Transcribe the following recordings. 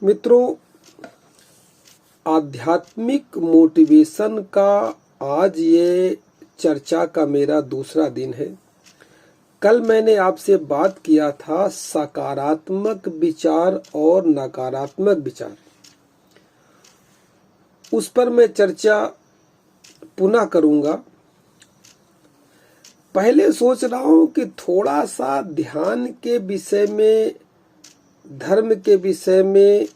मित्रों, आध्यात्मिक मोटिवेशन का आज ये चर्चा का मेरा दूसरा दिन है। कल मैंने आपसे बात किया था सकारात्मक विचार और नकारात्मक विचार। उस पर मैं चर्चा पुनः करूंगा। पहले सोच रहा हूं कि थोड़ा सा ध्यान के विषय में, धर्म के विषय में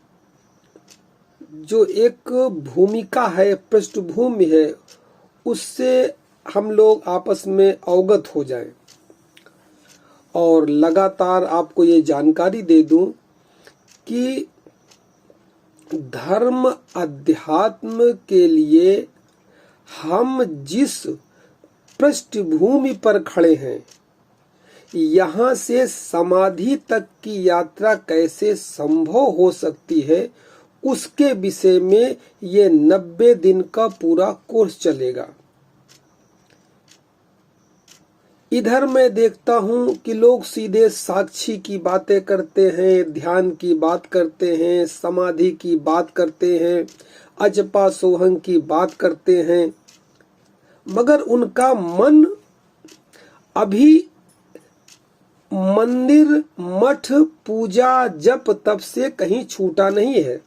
जो एक भूमिका है, पृष्ठभूमि है, उससे हम लोग आपस में अवगत हो जाएं और लगातार आपको ये जानकारी दे दूं कि धर्म अध्यात्म के लिए हम जिस पृष्ठभूमि पर खड़े हैं, यहाँ से समाधि तक की यात्रा कैसे संभव हो सकती है, उसके विषय में ये 90 दिन का पूरा कोर्स चलेगा। इधर मैं देखता हूं कि लोग सीधे साक्षी की बातें करते हैं, ध्यान की बात करते हैं, समाधि की बात करते हैं, अजपा सोहंग की बात करते हैं, मगर उनका मन अभी मंदिर, मठ, पूजा, जप तप से कहीं छूटा नहीं है।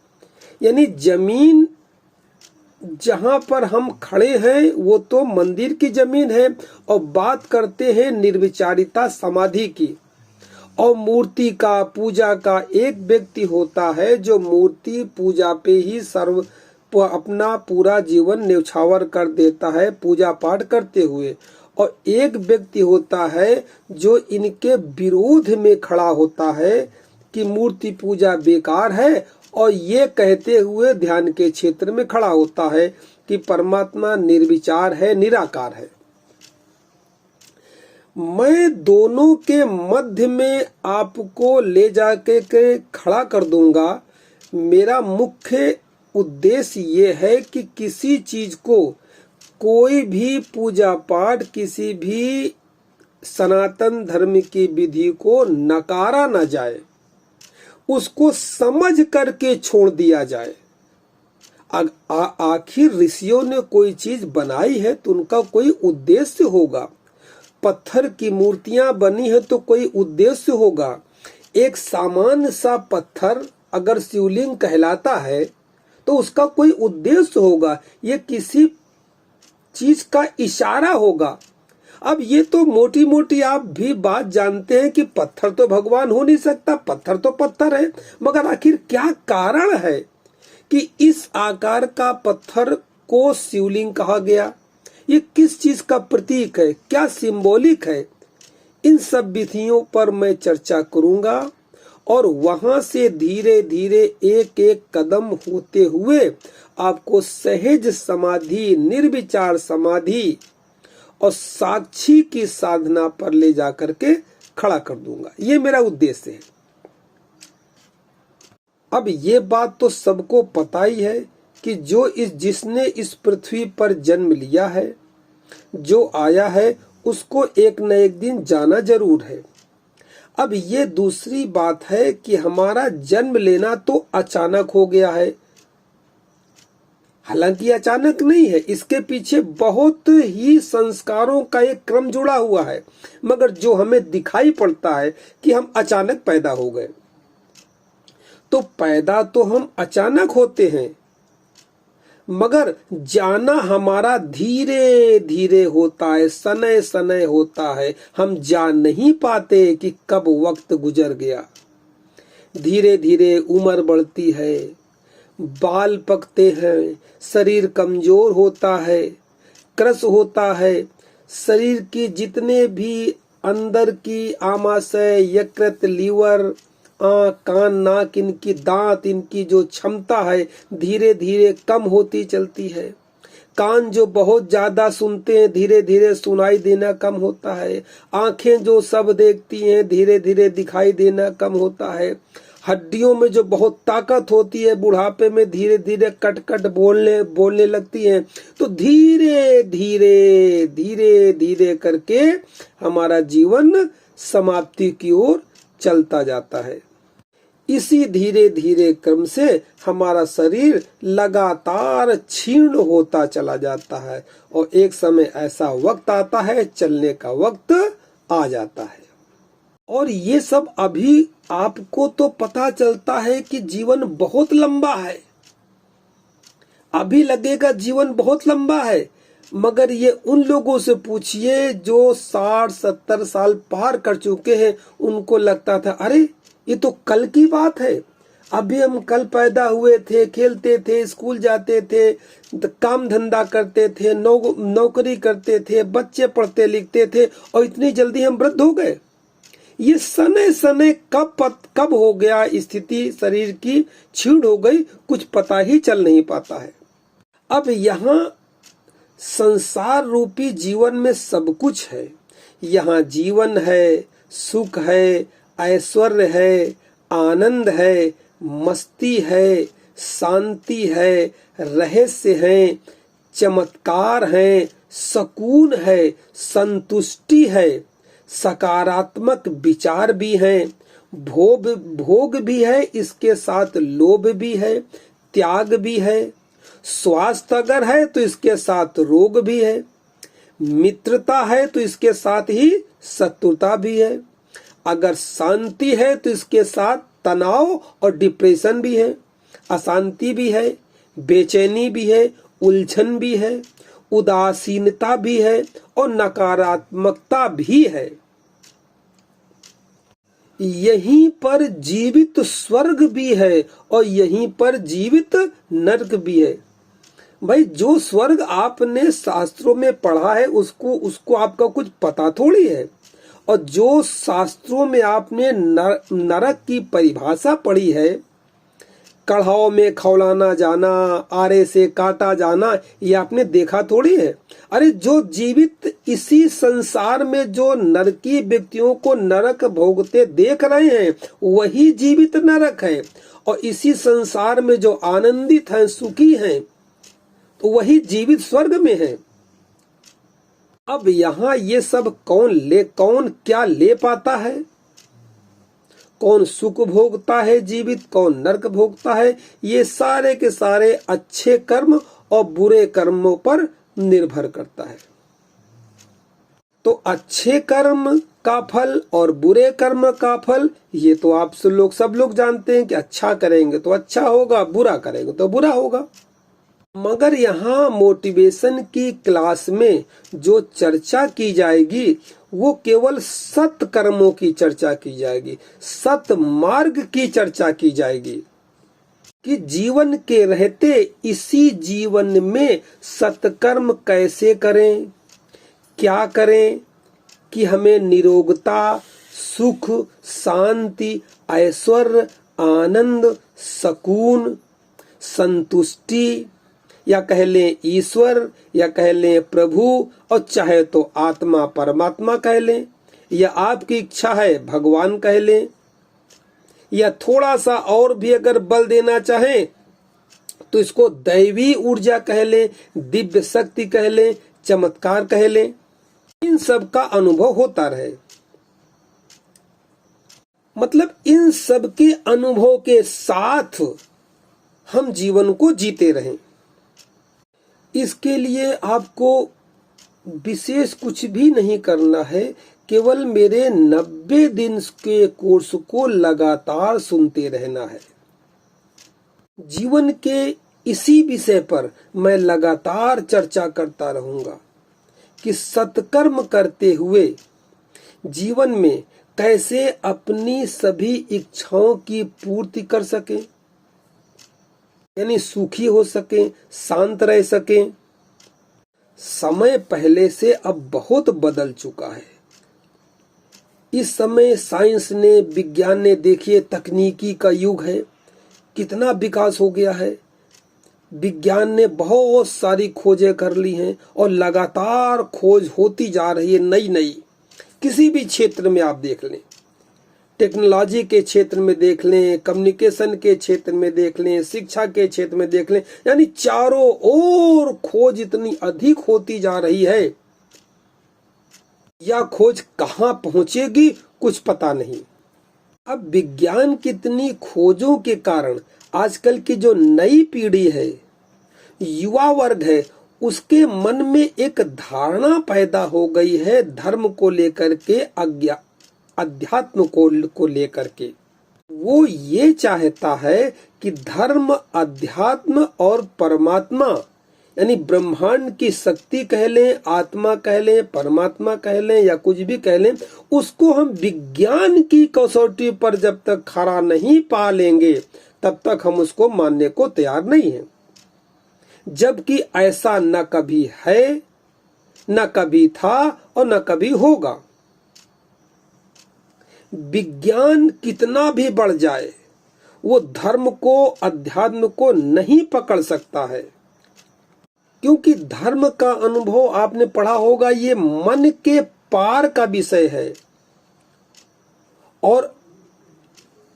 यानी जमीन जहां पर हम खड़े हैं वो तो मंदिर की जमीन है, और बात करते हैं निर्विचारिता समाधि की। और मूर्ति का, पूजा का एक व्यक्ति होता है जो मूर्ति पूजा पे ही अपना पूरा जीवन न्यौछावर कर देता है पूजा पाठ करते हुए, और एक व्यक्ति होता है जो इनके विरोध में खड़ा होता है कि मूर्ति पूजा बेकार है, और ये कहते हुए ध्यान के क्षेत्र में खड़ा होता है कि परमात्मा निर्विचार है, निराकार है। मैं दोनों के मध्य में आपको ले जाके खड़ा कर दूंगा। मेरा मुख्य उद्देश्य ये है कि किसी चीज को, कोई भी पूजा पाठ, किसी भी सनातन धर्म की विधि को नकारा न जाए, उसको समझ करके छोड़ दिया जाए। आखिर ऋषियों ने कोई चीज बनाई है तो उनका कोई उद्देश्य होगा। पत्थर की मूर्तियां बनी है तो कोई उद्देश्य होगा। एक सामान्य सा पत्थर अगर शिवलिंग कहलाता है तो उसका कोई उद्देश्य होगा, ये किसी चीज का इशारा होगा। अब ये तो मोटी मोटी आप भी बात जानते हैं कि पत्थर तो भगवान हो नहीं सकता, पत्थर तो पत्थर है, मगर आखिर क्या कारण है कि इस आकार का पत्थर को शिवलिंग कहा गया? ये किस चीज का प्रतीक है, क्या सिंबॉलिक है? इन सब विधियों पर मैं चर्चा करूंगा, और वहां से धीरे धीरे एक एक कदम होते हुए आपको सहज समाधि, निर्विचार समाधि और साक्षी की साधना पर ले जाकर के खड़ा कर दूंगा। ये मेरा उद्देश्य है। अब ये बात तो सबको पता ही है कि जिसने इस पृथ्वी पर जन्म लिया है, जो आया है, उसको एक न एक दिन जाना जरूर है। अब ये दूसरी बात है कि हमारा जन्म लेना तो अचानक हो गया है। हालांकि अचानक नहीं है, इसके पीछे बहुत ही संस्कारों का एक क्रम जुड़ा हुआ है, मगर जो हमें दिखाई पड़ता है कि हम अचानक पैदा हो गए, तो पैदा तो हम अचानक होते हैं, मगर जाना हमारा धीरे धीरे होता है, सनय सनय होता है। हम जान नहीं पाते कि कब वक्त गुजर गया। धीरे धीरे उम्र बढ़ती है, बाल पकते हैं, शरीर कमजोर होता है, क्रस होता है, शरीर की जितने भी अंदर की आमाशय, यकृत, लीवर, आँख, कान, नाक, इनकी दांत, इनकी जो क्षमता है धीरे धीरे कम होती चलती है। कान जो बहुत ज्यादा सुनते हैं, धीरे धीरे सुनाई देना कम होता है। आंखें जो सब देखती हैं, धीरे धीरे दिखाई देना कम होता है। हड्डियों में जो बहुत ताकत होती है, बुढ़ापे में धीरे धीरे कट कट बोलने लगती हैं। तो धीरे धीरे धीरे धीरे करके हमारा जीवन समाप्ति की ओर चलता जाता है। इसी धीरे धीरे क्रम से हमारा शरीर लगातार क्षीण होता चला जाता है और एक समय ऐसा वक्त आता है, चलने का वक्त आ जाता है। और ये सब अभी आपको तो पता चलता है कि जीवन बहुत लंबा है, अभी लगेगा जीवन बहुत लंबा है, मगर ये उन लोगों से पूछिए जो 60-70 साल पार कर चुके हैं, उनको लगता था अरे ये तो कल की बात है, अभी हम कल पैदा हुए थे, खेलते थे, स्कूल जाते थे, काम धंधा करते थे, नौकरी करते थे, बच्चे पढ़ते लिखते थे और इतनी जल्दी हम वृद्ध हो गए। ये सने सने कब हो गया, स्थिति शरीर की क्षीण हो गई, कुछ पता ही चल नहीं पाता है। अब यहाँ संसार रूपी जीवन में सब कुछ है, यहाँ जीवन है, सुख है, ऐश्वर्य है, आनंद है, मस्ती है, शांति है, रहस्य है, चमत्कार है, सुकून है, संतुष्टि है, सकारात्मक विचार भी हैं, भोग भी है, इसके साथ लोभ भी है, त्याग भी है, स्वास्थ्य अगर है तो इसके साथ रोग भी है, मित्रता है तो इसके साथ ही शत्रुता भी है, अगर शांति है तो इसके साथ तनाव और डिप्रेशन भी है, अशांति भी है, बेचैनी भी है, उलझन भी है, उदासीनता भी है और नकारात्मकता भी है। यहीं पर जीवित स्वर्ग भी है और यहीं पर जीवित नरक भी है। भाई जो स्वर्ग आपने शास्त्रों में पढ़ा है उसको आपका कुछ पता थोड़ी है, और जो शास्त्रों में आपने नरक की परिभाषा पढ़ी है, कढ़ाओ में खौलाना जाना, आरे से काटा जाना, ये आपने देखा थोड़ी है। अरे जो जीवित इसी संसार में जो नरकी व्यक्तियों को नरक भोगते देख रहे हैं वही जीवित नरक है, और इसी संसार में जो आनंदित हैं, सुखी हैं, तो वही जीवित स्वर्ग में है। अब यहाँ ये सब कौन क्या ले पाता है, कौन सुख भोगता है जीवित, कौन नरक भोगता है, ये सारे के सारे अच्छे कर्म और बुरे कर्मों पर निर्भर करता है। तो अच्छे कर्म का फल और बुरे कर्म का फल ये तो आप सब लोग जानते हैं कि अच्छा करेंगे तो अच्छा होगा, बुरा करेंगे तो बुरा होगा। मगर यहाँ मोटिवेशन की क्लास में जो चर्चा की जाएगी वो केवल सत कर्मों की चर्चा की जाएगी, सत मार्ग की चर्चा की जाएगी कि जीवन के रहते इसी जीवन में सत्कर्म कैसे करें, क्या करें कि हमें निरोगता, सुख, शांति, ऐश्वर्य, आनंद, सुकून, संतुष्टि, या कह लें ईश्वर, या कह लें प्रभु, और चाहे तो आत्मा परमात्मा कह लें, या आपकी इच्छा है भगवान कह लें, या थोड़ा सा और भी अगर बल देना चाहें तो इसको दैवी ऊर्जा कह लें, दिव्य शक्ति कह लें, चमत्कार कह लें, इन सब का अनुभव होता रहे। मतलब इन सब के अनुभव के साथ हम जीवन को जीते रहें। इसके लिए आपको विशेष कुछ भी नहीं करना है, केवल मेरे 90 दिन के कोर्स को लगातार सुनते रहना है। जीवन के इसी विषय पर मैं लगातार चर्चा करता रहूंगा कि सत्कर्म करते हुए जीवन में कैसे अपनी सभी इच्छाओं की पूर्ति कर सकें, यानी सुखी हो सकें, शांत रह सकें। समय पहले से अब बहुत बदल चुका है। इस समय साइंस ने, विज्ञान ने, देखिए तकनीकी का युग है, कितना विकास हो गया है। विज्ञान ने बहुत सारी खोजें कर ली हैं और लगातार खोज होती जा रही है, नई नई। किसी भी क्षेत्र में आप देख लें, टेक्नोलॉजी के क्षेत्र में देख लें, कम्युनिकेशन के क्षेत्र में देख लें, शिक्षा के क्षेत्र में देख लें, यानी चारों ओर खोज इतनी अधिक होती जा रही है, यह खोज कहाँ पहुंचेगी कुछ पता नहीं। अब विज्ञान की इतनी खोजों के कारण आजकल की जो नई पीढ़ी है, युवा वर्ग है, उसके मन में एक धारणा पैदा हो गई है धर्म को लेकर के, अध्यात्म को लेकर के। वो ये चाहता है कि धर्म, अध्यात्म और परमात्मा यानी ब्रह्मांड की शक्ति कह लें, आत्मा कह लें, परमात्मा कह लें या कुछ भी कह लें, उसको हम विज्ञान की कसौटी पर जब तक खरा नहीं पा लेंगे तब तक हम उसको मानने को तैयार नहीं हैं। जबकि ऐसा न कभी है, न कभी था और न कभी होगा। विज्ञान कितना भी बढ़ जाए वो धर्म को, अध्यात्म को नहीं पकड़ सकता है, क्योंकि धर्म का अनुभव आपने पढ़ा होगा ये मन के पार का विषय है, और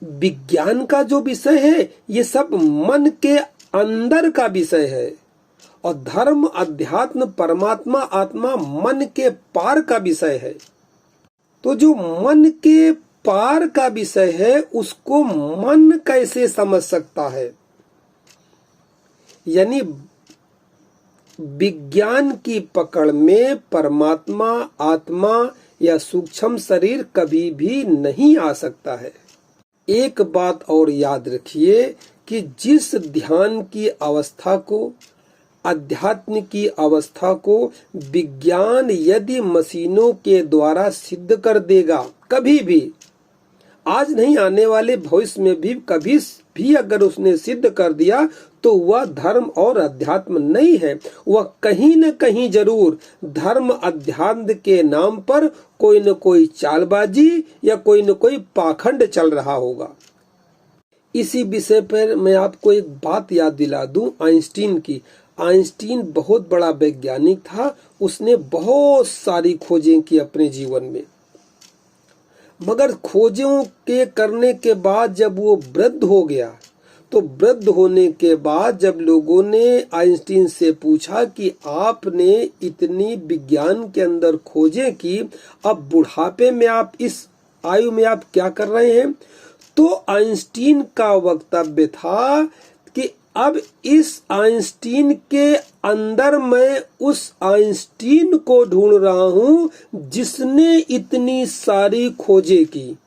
विज्ञान का जो विषय है ये सब मन के अंदर का विषय है, और धर्म, अध्यात्म, परमात्मा, आत्मा मन के पार का विषय है। तो जो मन के पार का विषय है उसको मन कैसे समझ सकता है? यानी विज्ञान की पकड़ में परमात्मा, आत्मा या सूक्ष्म शरीर कभी भी नहीं आ सकता है। एक बात और याद रखिए कि जिस ध्यान की अवस्था को, अध्यात्म की अवस्था को विज्ञान यदि मशीनों के द्वारा सिद्ध कर देगा, कभी भी, आज नहीं आने वाले भविष्य में भी कभी भी अगर उसने सिद्ध कर दिया तो वह धर्म और अध्यात्म नहीं है। वह कहीं न कहीं जरूर धर्म अध्यात्म के नाम पर कोई न कोई चालबाजी या कोई न कोई पाखंड चल रहा होगा। इसी विषय पर मैं आपको एक बात याद दिला दूं, आइंस्टीन की। आइंस्टीन बहुत बड़ा वैज्ञानिक था, उसने बहुत सारी खोजें की अपने जीवन में, मगर खोजों के करने के बाद जब वो वृद्ध हो गया तो वृद्ध होने के बाद जब लोगों ने आइंस्टीन से पूछा कि आपने इतनी विज्ञान के अंदर खोजें की, अब बुढ़ापे में आप, इस आयु में आप क्या कर रहे हैं, तो आइंस्टीन का वक्तव्य था कि अब इस आइंस्टीन के अंदर मैं उस आइंस्टीन को ढूंढ रहा हूं जिसने इतनी सारी खोजें की,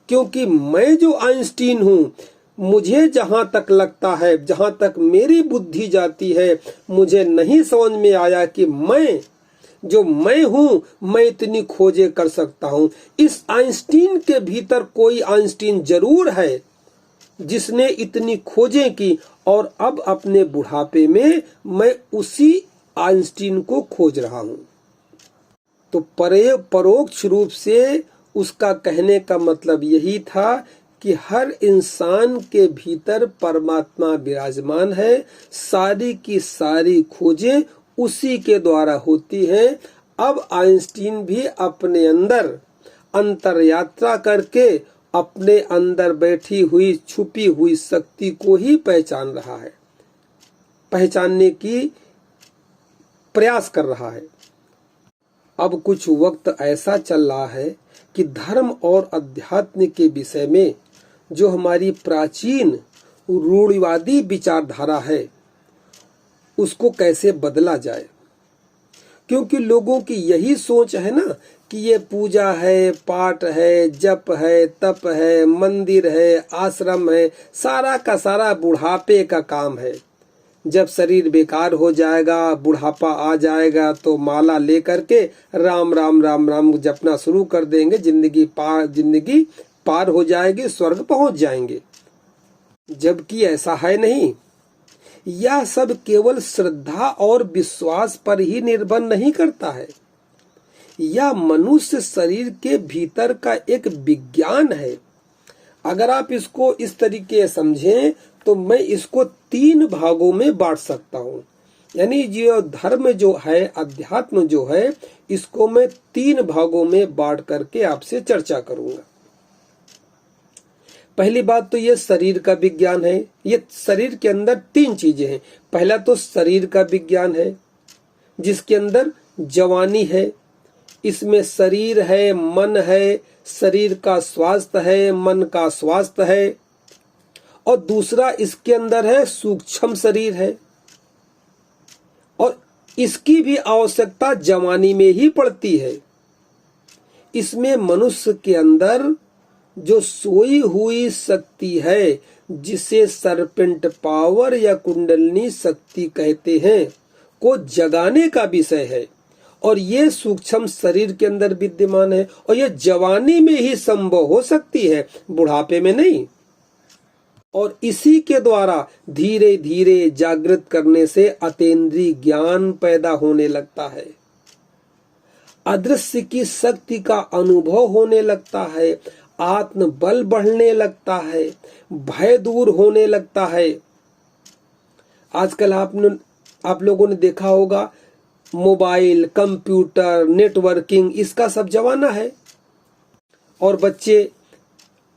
क्योंकि मैं जो आइंस्टीन हूं, मुझे जहां तक लगता है, जहां तक मेरी बुद्धि जाती है, मुझे नहीं समझ में आया कि मैं हूं, मैं इतनी खोजें कर सकता हूं। इस आइंस्टीन के भीतर कोई आइंस्टीन जरूर है जिसने इतनी खोजें की, और अब अपने बुढ़ापे में मैं उसी आइंस्टीन को खोज रहा हूं। तो परोक्ष रूप से उसका कहने का मतलब यही था कि हर इंसान के भीतर परमात्मा विराजमान है, सारी की सारी खोजें उसी के द्वारा होती हैं। अब आइंस्टीन भी अपने अंदर अंतर यात्रा करके अपने अंदर बैठी हुई छुपी हुई शक्ति को ही पहचान रहा है, पहचानने की प्रयास कर रहा है। अब कुछ वक्त ऐसा चल रहा है कि धर्म और अध्यात्म के विषय में जो हमारी प्राचीन रूढ़िवादी विचारधारा है उसको कैसे बदला जाए, क्योंकि लोगों की यही सोच है ना कि ये पूजा है, पाठ है, जप है, तप है, मंदिर है, आश्रम है, सारा का सारा बुढ़ापे का काम है। जब शरीर बेकार हो जाएगा, बुढ़ापा आ जाएगा तो माला लेकर के राम राम राम राम जपना शुरू कर देंगे, जिंदगी पार हो जाएगी, स्वर्ग पहुंच जाएंगे। जबकि ऐसा है नहीं। यह सब केवल श्रद्धा और विश्वास पर ही निर्भर नहीं करता है। यह मनुष्य शरीर के भीतर का एक विज्ञान है। अगर आप इसको इस तरीके समझें तो मैं इसको 3 भागों में बांट सकता हूँ। यानी जो धर्म जो है, अध्यात्म जो है, इसको मैं 3 भागों में बांट करके आपसे चर्चा करूंगा। पहली बात तो ये शरीर का विज्ञान है। ये शरीर के अंदर 3 चीजें हैं। पहला तो शरीर का विज्ञान है जिसके अंदर जवानी है, इसमें शरीर है, मन है, शरीर का स्वास्थ्य है, मन का स्वास्थ्य है, और दूसरा इसके अंदर है सूक्ष्म शरीर है, और इसकी भी आवश्यकता जवानी में ही पड़ती है। इसमें मनुष्य के अंदर जो सोई हुई शक्ति है, जिसे सरपेंट पावर या कुंडलनी शक्ति कहते हैं, को जगाने का विषय है, और ये सूक्ष्म शरीर के अंदर विद्यमान है, और ये जवानी में ही संभव हो सकती है, बुढ़ापे में नहीं। और इसी के द्वारा धीरे धीरे जागृत करने से अतीन्द्रिय ज्ञान पैदा होने लगता है, अदृश्य की शक्ति का अनुभव होने लगता है, आत्मबल बढ़ने लगता है, भय दूर होने लगता है। आजकल आप लोगों ने देखा होगा, मोबाइल, कंप्यूटर, नेटवर्किंग, इसका सब जमाना है। और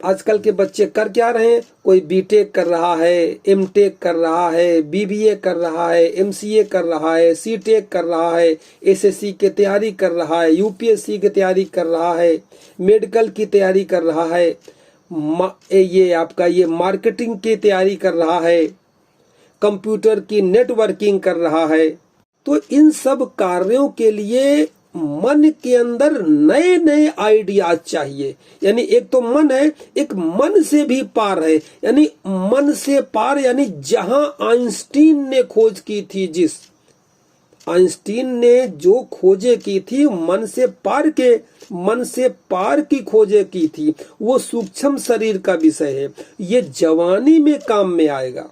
आजकल के बच्चे कर क्या रहे हैं? कोई बीटेक कर रहा है, एमटेक कर रहा है, बीबीए कर रहा है, एमसीए कर रहा है, सीटेक कर रहा है, एसएससी की तैयारी कर रहा है, यूपीएससी की तैयारी कर रहा है, मेडिकल की तैयारी कर रहा है, ये मार्केटिंग की तैयारी कर रहा है, कंप्यूटर की नेटवर्किंग कर रहा है। तो इन सब कार्यों के लिए मन के अंदर नए नए आइडियाज चाहिए। यानी एक तो मन है, एक मन से भी पार है, यानी मन से पार, यानी जहां आइंस्टीन ने खोज की थी, आइंस्टीन ने जो खोजें की थी, मन से पार की खोजें की थी, वो सूक्ष्म शरीर का विषय है। ये जवानी में काम में आएगा।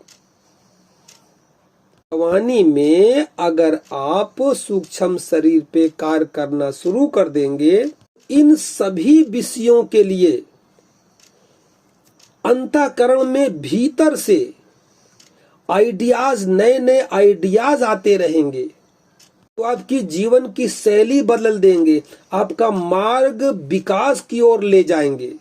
जवानी में अगर आप सूक्ष्म शरीर पे कार्य करना शुरू कर देंगे, इन सभी विषयों के लिए अंतःकरण में भीतर से आइडियाज, नए नए आइडियाज आते रहेंगे, तो आपकी जीवन की शैली बदल देंगे, आपका मार्ग विकास की ओर ले जाएंगे।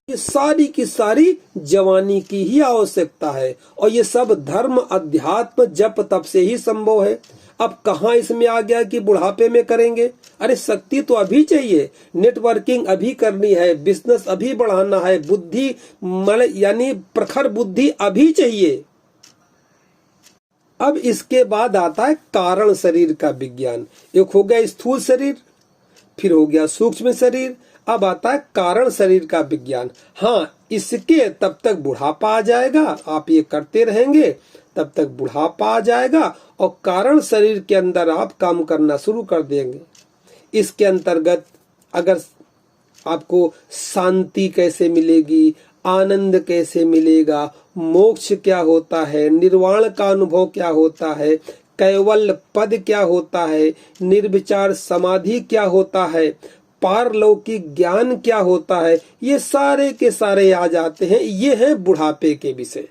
ये सारी की सारी जवानी की ही आवश्यकता है, और ये सब धर्म, अध्यात्म, जप तप से ही संभव है। अब कहाँ इसमें आ गया कि बुढ़ापे में करेंगे? अरे शक्ति तो अभी चाहिए, नेटवर्किंग अभी करनी है, बिजनेस अभी बढ़ाना है, बुद्धि यानी प्रखर बुद्धि अभी चाहिए। अब इसके बाद आता है कारण शरीर का विज्ञान। एक हो गया स्थूल शरीर, फिर हो गया सूक्ष्म शरीर, अब आता है कारण शरीर का विज्ञान। हाँ, इसके तब तक बुढ़ापा आ जाएगा, आप ये करते रहेंगे तब तक बुढ़ापा आ जाएगा, और कारण शरीर के अंदर आप काम करना शुरू कर देंगे। इसके अंतर्गत अगर आपको शांति कैसे मिलेगी, आनंद कैसे मिलेगा, मोक्ष क्या होता है, निर्वाण का अनुभव क्या होता है, कैवल्य पद क्या होता है, निर्विचार समाधि क्या होता है, पारलौकिक ज्ञान क्या होता है, ये सारे के सारे आ जाते हैं। ये है बुढ़ापे के विषय।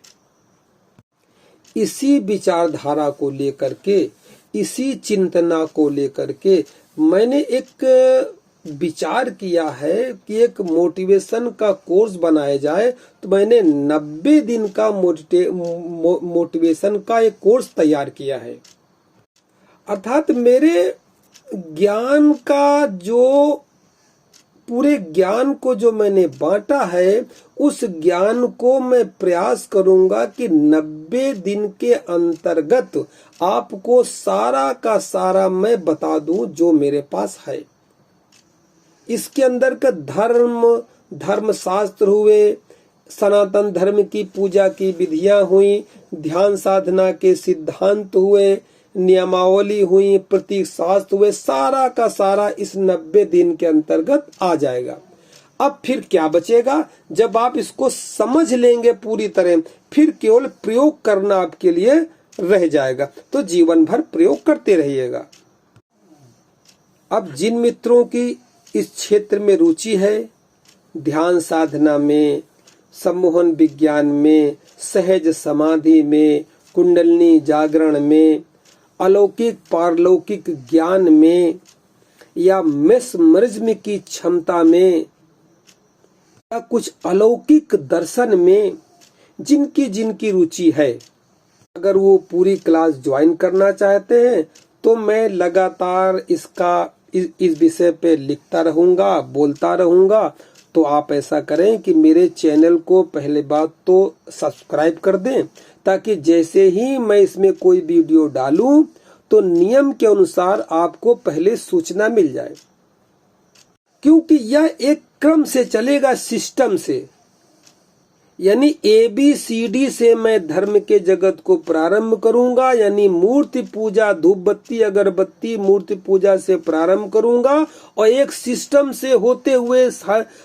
इसी विचारधारा को लेकर के, इसी चिंतना को लेकर के मैंने एक विचार किया है कि एक मोटिवेशन का कोर्स बनाया जाए। तो मैंने 90 दिन का मोटिवेशन का एक कोर्स तैयार किया है। अर्थात मेरे ज्ञान का जो पूरे ज्ञान को जो मैंने बांटा है, उस ज्ञान को मैं प्रयास करूंगा कि 90 दिन के अंतर्गत आपको सारा का सारा मैं बता दूं जो मेरे पास है। इसके अंदर का धर्म शास्त्र हुए, सनातन धर्म की पूजा की विधियां हुई, ध्यान साधना के सिद्धांत हुए, नियमावली हुई, प्रतीक शास्त्र हुए, सारा का सारा इस 90 दिन के अंतर्गत आ जाएगा। अब फिर क्या बचेगा? जब आप इसको समझ लेंगे पूरी तरह, फिर केवल प्रयोग करना आपके लिए रह जाएगा। तो जीवन भर प्रयोग करते रहिएगा। अब जिन मित्रों की इस क्षेत्र में रुचि है, ध्यान साधना में, सम्मोहन विज्ञान में, सहज समाधि में, कुंडलिनी जागरण में, अलौकिक पारलौकिक ज्ञान में, या मेस्मरिज्म की क्षमता में, या कुछ अलौकिक दर्शन में, जिनकी रुचि है, अगर वो पूरी क्लास ज्वाइन करना चाहते हैं तो मैं लगातार इसका इस विषय पे लिखता रहूंगा, बोलता रहूंगा। तो आप ऐसा करें कि मेरे चैनल को पहले बात तो सब्सक्राइब कर दें, ताकि जैसे ही मैं इसमें कोई वीडियो डालूं तो नियम के अनुसार आपको पहले सूचना मिल जाए, क्योंकि यह एक क्रम से चलेगा, सिस्टम से। यानी ABCD से मैं धर्म के जगत को प्रारंभ करूंगा, यानी मूर्ति पूजा, धूप बत्ती अगरबत्ती मूर्ति पूजा से प्रारंभ करूंगा, और एक सिस्टम से होते हुए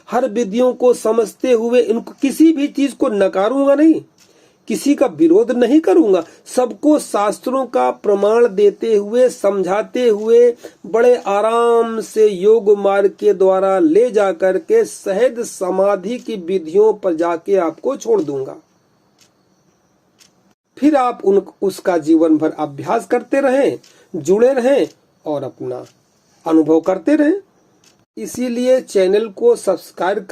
हर विधियों को समझते हुए इनको किसी भी चीज को नकारूंगा नहीं, किसी का विरोध नहीं करूंगा, सबको शास्त्रों का प्रमाण देते हुए, समझाते हुए, बड़े आराम से योग मार्ग के द्वारा ले जाकर के सहज समाधि की विधियों पर जाके आपको छोड़ दूंगा। फिर आप उसका जीवन भर अभ्यास करते रहें, जुड़े रहें और अपना अनुभव करते रहें। इसीलिए चैनल को सब्सक्राइब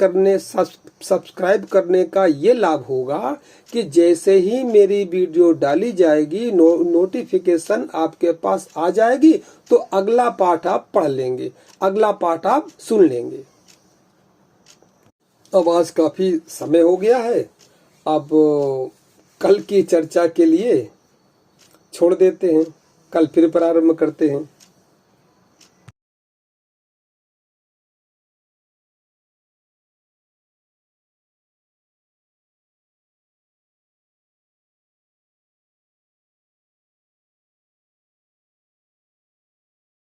करने का ये लाभ होगा कि जैसे ही मेरी वीडियो डाली जाएगी नोटिफिकेशन आपके पास आ जाएगी, तो अगला पाठ आप पढ़ लेंगे, अगला पाठ आप सुन लेंगे। अब आज काफी समय हो गया है, अब कल की चर्चा के लिए छोड़ देते हैं, कल फिर प्रारंभ करते हैं।